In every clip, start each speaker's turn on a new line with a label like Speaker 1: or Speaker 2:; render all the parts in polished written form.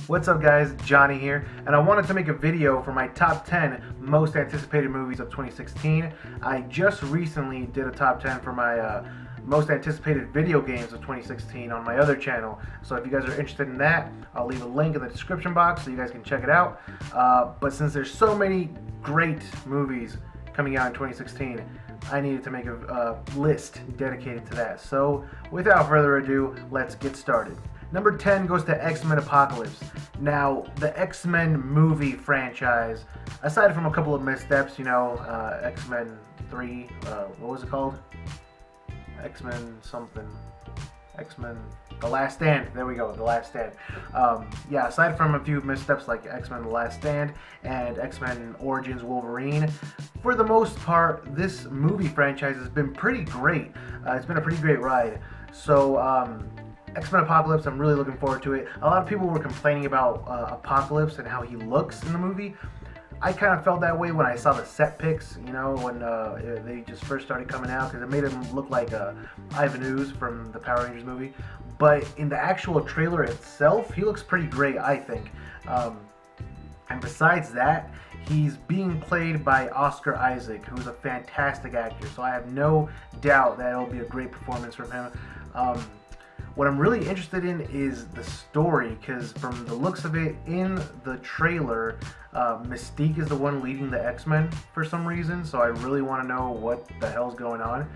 Speaker 1: What's up guys, Johnny here, and I wanted to make a video for my top 10 most anticipated movies of 2016. I just recently did a top 10 for my most anticipated video games of 2016 on my other channel, so if you guys are interested in that, I'll leave a link in the description box so you guys can check it out. But since there's so many great movies coming out in 2016, I needed to make a list dedicated to that. So without further ado, let's get started. Number 10 goes to XMen Apocalypse. Now, the X-Men movie franchise, aside from a couple of missteps, X-Men 3, what was it called? X-Men something. X-Men The Last Stand. There we go, The Last Stand. Yeah, aside from a few missteps like X-Men The Last Stand and X-Men Origins Wolverine, for the most part, this movie franchise has been pretty great. It's been a pretty great ride. So, XMen Apocalypse, I'm really looking forward to it. A lot of people were complaining about Apocalypse and how he looks in the movie. I kind of felt that way when I saw the set pics, when they just first started coming out, because it made him look like Ivan Ooze from the Power Rangers movie. But in the actual trailer itself, he looks pretty great, I think. And besides that, he's being played by Oscar Isaac, who's a fantastic actor. So I have no doubt that it'll be a great performance from him. What I'm really interested in is the story, because from the looks of it in the trailer, Mystique is the one leading the X-Men for some reason, so I really want to know what the hell's going on.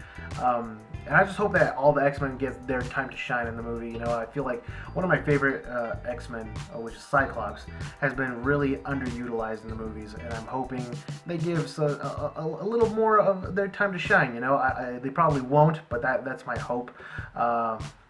Speaker 1: And I just hope that all the X-Men get their time to shine in the movie. I feel like one of my favorite X-Men, which is Cyclops, has been really underutilized in the movies, and I'm hoping they give a little more of their time to shine. They probably won't, but that's my hope.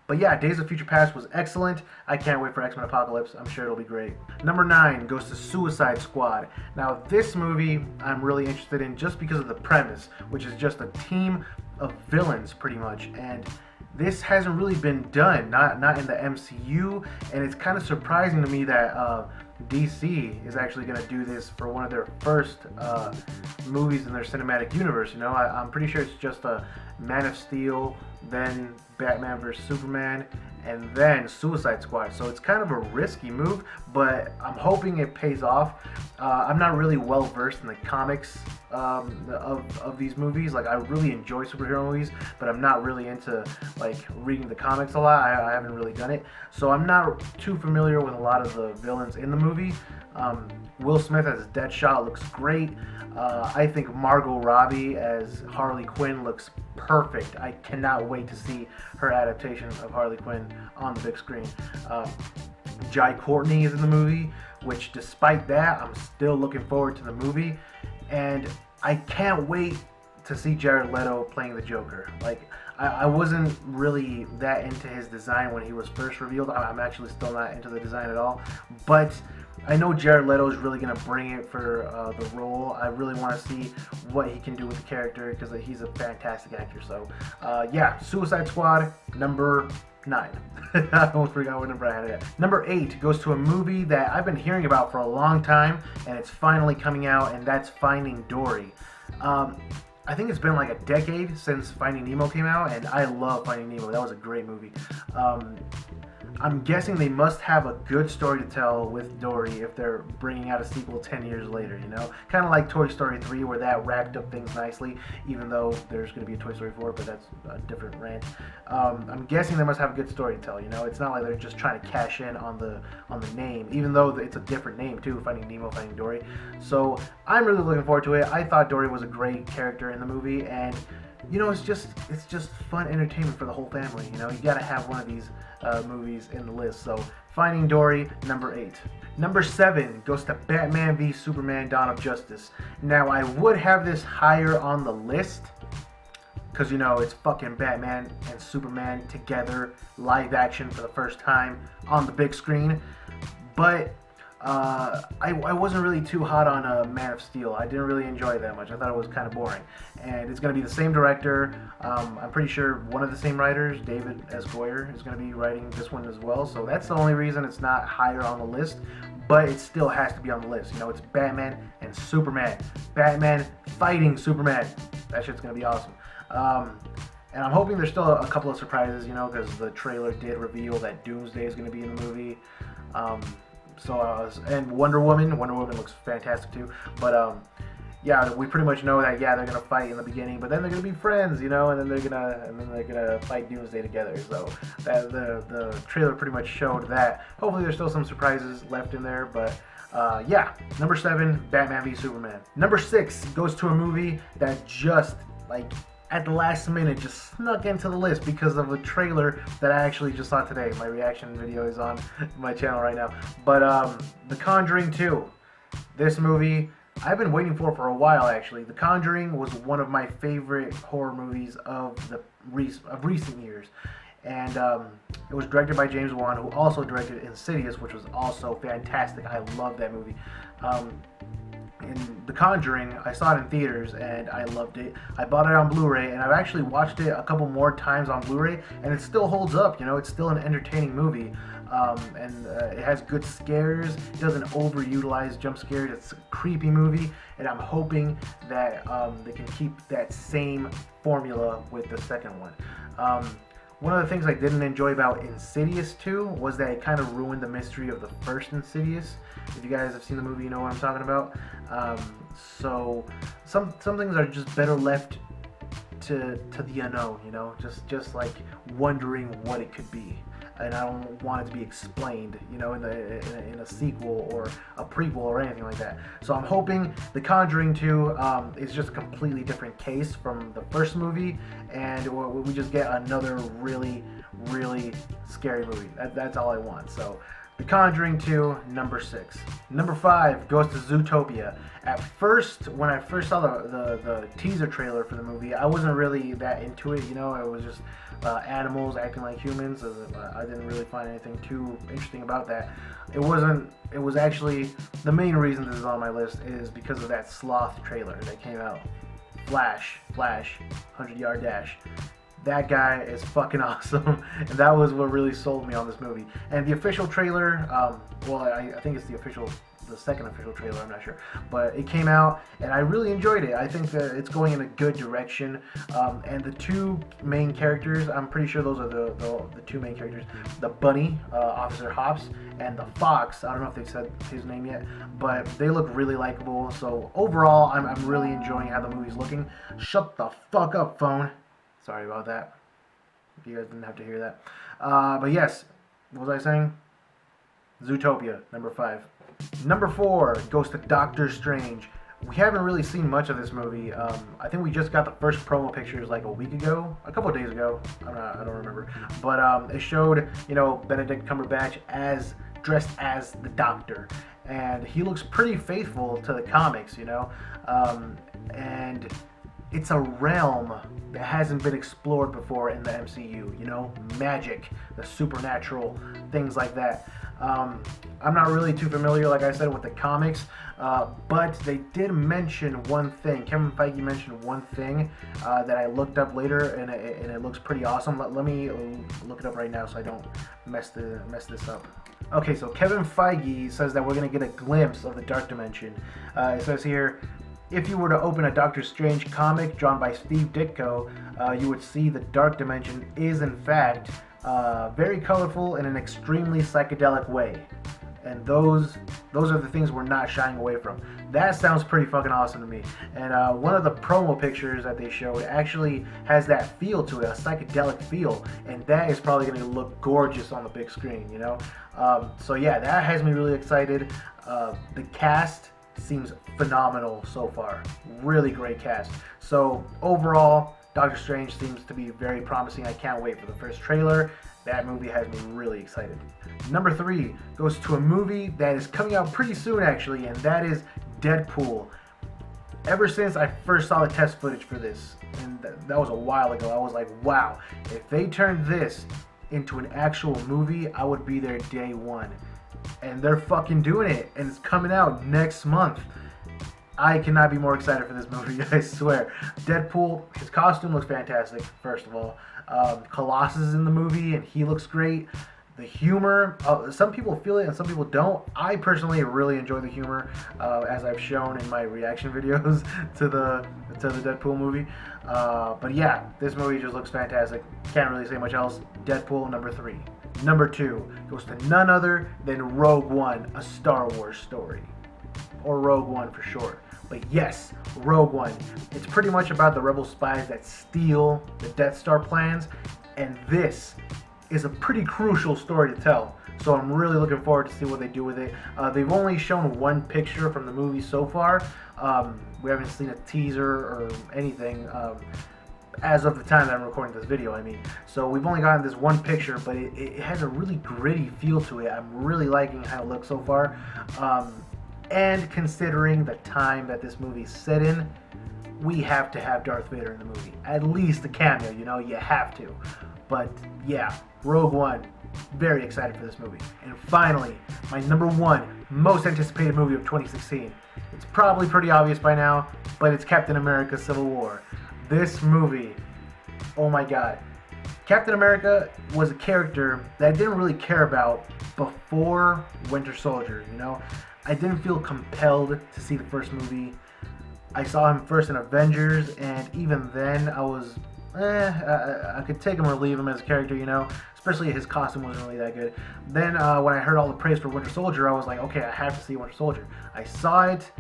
Speaker 1: But yeah, Days of Future Past was excellent. I can't wait for X-Men Apocalypse. I'm sure it'll be great. Number 9 goes to Suicide Squad. Now, this movie I'm really interested in just because of the premise, which is just a team of villains, pretty much. And this hasn't really been done, not in the MCU, and it's kind of surprising to me that DC is actually going to do this for one of their first movies in their cinematic universe. I'm pretty sure it's just a Man of Steel, then Batman vs. Superman, and then Suicide Squad. So it's kind of a risky move, but I'm hoping it pays off. I'm not really well versed in the comics of these movies. Like, I really enjoy superhero movies, but I'm not really into reading the comics a lot. I haven't really done it, so I'm not too familiar with a lot of the villains in the movie. Will Smith as Deadshot looks great. I think Margot Robbie as Harley Quinn looks perfect. I cannot wait to see her adaptation of Harley Quinn on the big screen. Jai Courtney is in the movie, which despite that, I'm still looking forward to the movie. And I can't wait to see Jared Leto playing the Joker. I wasn't really that into his design when he was first revealed. I'm actually still not into the design at all. But I know Jared Leto is really going to bring it for the role. I really want to see what he can do with the character, because he's a fantastic actor. So, yeah, Suicide Squad, number 9. I almost forgot what number I had it at. Number 8 goes to a movie that I've been hearing about for a long time, and it's finally coming out, and that's Finding Dory. I think it's been like a decade since Finding Nemo came out, and I love Finding Nemo. That was a great movie. I'm guessing they must have a good story to tell with Dory if they're bringing out a sequel 10 years later, Kind of like Toy Story 3, where that wrapped up things nicely, even though there's going to be a Toy Story 4, but that's a different rant. I'm guessing they must have a good story to tell, It's not like they're just trying to cash in on the name, even though it's a different name too, Finding Nemo, Finding Dory. So I'm really looking forward to it. I thought Dory was a great character in the movie, and it's just fun entertainment for the whole family. You gotta have one of these movies in the list. So Finding Dory, number 8. Number 7 goes to Batman v Superman: Dawn of Justice. Now, I would have this higher on the list, because it's fucking Batman and Superman together, live action for the first time on the big screen. But I wasn't really too hot on Man of Steel. I didn't really enjoy it that much. I thought it was kind of boring. And it's going to be the same director. I'm pretty sure one of the same writers, David S. Goyer, is going to be writing this one as well. So that's the only reason it's not higher on the list. But it still has to be on the list. It's Batman and Superman. Batman fighting Superman. That shit's going to be awesome. And I'm hoping there's still a couple of surprises, because the trailer did reveal that Doomsday is going to be in the movie. And Wonder Woman looks fantastic too. But yeah, we pretty much know that they're gonna fight in the beginning, but then they're gonna be friends, and then they're gonna fight Doomsday together. So the trailer pretty much showed that. Hopefully, there's still some surprises left in there, but. Yeah, number 7, Batman v Superman. Number 6 goes to a movie that just, like, at the last minute just snuck into the list because of a trailer that I actually just saw today. My reaction video is on my channel right now. But The Conjuring 2. This movie I've been waiting for a while, actually. The Conjuring was one of my favorite horror movies of recent years. And it was directed by James Wan, who also directed Insidious, which was also fantastic. I love that movie. In The Conjuring, I saw it in theaters, and I loved it. I bought it on Blu-ray, and I've actually watched it a couple more times on Blu-ray, and it still holds up. It's still an entertaining movie. And it has good scares. It doesn't overutilize jump scares. It's a creepy movie, and I'm hoping that they can keep that same formula with the second one. One of the things I didn't enjoy about Insidious 2 was that it kind of ruined the mystery of the first Insidious. If you guys have seen the movie, you know what I'm talking about. So some things are just better left to the unknown, just like wondering what it could be. And I don't want it to be explained, in a sequel or a prequel or anything like that. So I'm hoping The Conjuring 2 is just a completely different case from the first movie, and we just get another really, really scary movie. That's all I want. So The Conjuring 2, number 6. Number 5 goes to Zootopia. At first, when I first saw the teaser trailer for the movie, I wasn't really that into it. It was just animals acting like humans. I didn't really find anything too interesting about that. It was actually, the main reason this is on my list is because of that Sloth trailer that came out. Flash, 100-yard dash. That guy is fucking awesome, and that was what really sold me on this movie. And the official trailer, I think it's the second official trailer, I'm not sure, but it came out, and I really enjoyed it. I think that it's going in a good direction, and the two main characters, I'm pretty sure those are the two main characters, the bunny, Officer Hops, and the fox, I don't know if they said his name yet, but they look really likable. So overall, I'm really enjoying how the movie's looking. Shut the fuck up, phone. Sorry about that. You guys didn't have to hear that. But yes, what was I saying? Zootopia, number 5. Number 4 goes to Doctor Strange. We haven't really seen much of this movie. I think we just got the first promo pictures like a week ago, a couple of days ago. I don't remember. But it showed, Benedict Cumberbatch dressed as the Doctor, and he looks pretty faithful to the comics, and it's a realm that hasn't been explored before in the MCU, magic, the supernatural, things like that. I'm not really too familiar, like I said, with the comics, but they did mention one thing. Kevin Feige mentioned one thing that I looked up later, and it looks pretty awesome. Let me look it up right now so I don't mess this up. Okay, so Kevin Feige says that we're going to get a glimpse of the Dark Dimension. It says here, if you were to open a Doctor Strange comic drawn by Steve Ditko, you would see the Dark Dimension is in fact very colorful in an extremely psychedelic way. And those are the things we're not shying away from. That sounds pretty fucking awesome to me. And one of the promo pictures that they showed actually has that feel to it, a psychedelic feel, and that is probably going to look gorgeous on the big screen, So yeah, that has me really excited. The cast seems phenomenal so far. Really great cast. So overall, Doctor Strange seems to be very promising. I can't wait for the first trailer. That movie has me really excited. Number 3 goes to a movie that is coming out pretty soon, actually, and that is Deadpool. Ever since I first saw the test footage for this, and that was a while ago, I was like, wow, if they turned this into an actual movie, I would be there day one. And they're fucking doing it, and it's coming out next month. I cannot be more excited for this movie, I swear. Deadpool, his costume looks fantastic, first of all. Colossus is in the movie, and he looks great. The humor, some people feel it and some people don't. I personally really enjoy the humor, as I've shown in my reaction videos to the Deadpool movie. But yeah, this movie just looks fantastic. Can't really say much else. Deadpool, number 3. Number 2 goes to none other than Rogue One, a Star Wars story. Or Rogue One for short. But yes, Rogue One. It's pretty much about the rebel spies that steal the Death Star plans, and this is a pretty crucial story to tell. So I'm really looking forward to see what they do with it. They've only shown one picture from the movie so far. We haven't seen a teaser or anything as of the time that I'm recording this video, I mean. So we've only gotten this one picture, but it has a really gritty feel to it. I'm really liking how it looks so far. And considering the time that this movie's set in, we have to have Darth Vader in the movie. At least a cameo, you know, you have to. But yeah, Rogue One, very excited for this movie. And finally, my number 1 most anticipated movie of 2016. It's probably pretty obvious by now, but it's Captain America Civil War. This movie, oh my god. Captain America was a character that I didn't really care about before Winter Soldier, you know? I didn't feel compelled to see the first movie. I saw him first in Avengers, and even then I was, I could take him or leave him as a character, you know? Especially his costume wasn't really that good. Then when I heard all the praise for Winter Soldier, I was like, okay, I have to see Winter Soldier. I saw it,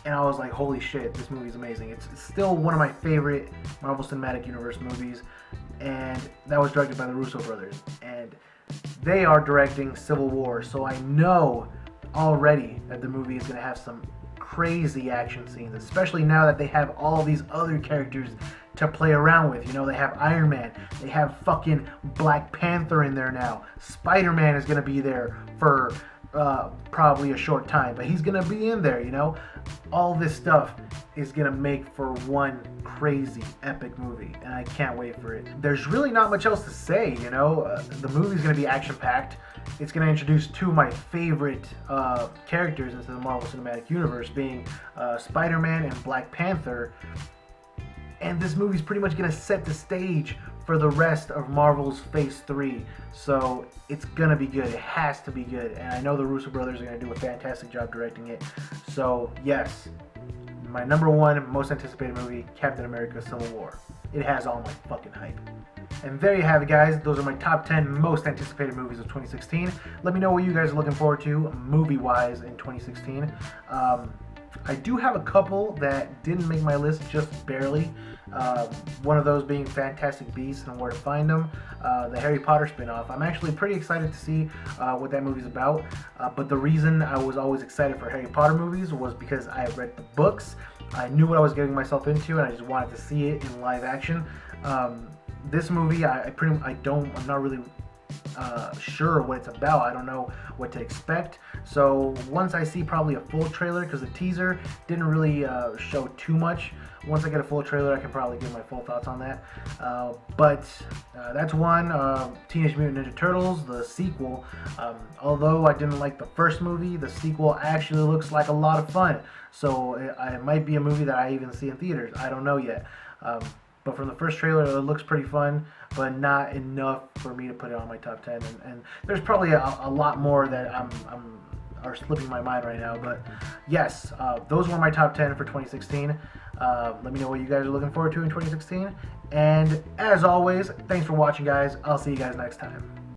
Speaker 1: and I was like, holy shit, this movie's amazing. It's still one of my favorite Marvel Cinematic Universe movies, and that was directed by the Russo brothers. And they are directing Civil War, so I know already that the movie is going to have some crazy action scenes, especially now that they have all these other characters to play around with. You know, they have Iron Man, they have fucking Black Panther in there now. Spider-Man is going to be there for probably a short time, but he's going to be in there, you know. All this stuff is going to make for one crazy epic movie, and I can't wait for it. There's really not much else to say, you know. The movie's going to be action-packed. It's going to introduce 2 of my favorite characters into the Marvel Cinematic Universe, being Spider-Man and Black Panther. And this movie's pretty much going to set the stage for the rest of Marvel's Phase 3. So it's going to be good. It has to be good. And I know the Russo brothers are going to do a fantastic job directing it. So yes, my number 1 most anticipated movie, Captain America Civil War. It has all my fucking hype. And there you have it, guys. Those are my top 10 most anticipated movies of 2016. Let me know what you guys are looking forward to movie-wise in 2016. I do have a couple that didn't make my list, just barely. One of those being Fantastic Beasts and Where to Find Them, the Harry Potter spin-off. I'm actually pretty excited to see what that movie's about. But the reason I was always excited for Harry Potter movies was because I read the books. I knew what I was getting myself into, and I just wanted to see it in live action. This movie, I'm not really sure what it's about. I don't know what to expect. So once I see probably a full trailer, because the teaser didn't really show too much. Once I get a full trailer, I can probably give my full thoughts on that. But that's one. Teenage Mutant Ninja Turtles, the sequel. Although I didn't like the first movie, the sequel actually looks like a lot of fun. So it might be a movie that I even see in theaters. I don't know yet. But from the first trailer, it looks pretty fun, but not enough for me to put it on my top 10. And there's probably a lot more that are slipping my mind right now. But yes, those were my top 10 for 2016. Let me know what you guys are looking forward to in 2016. And as always, thanks for watching, guys. I'll see you guys next time.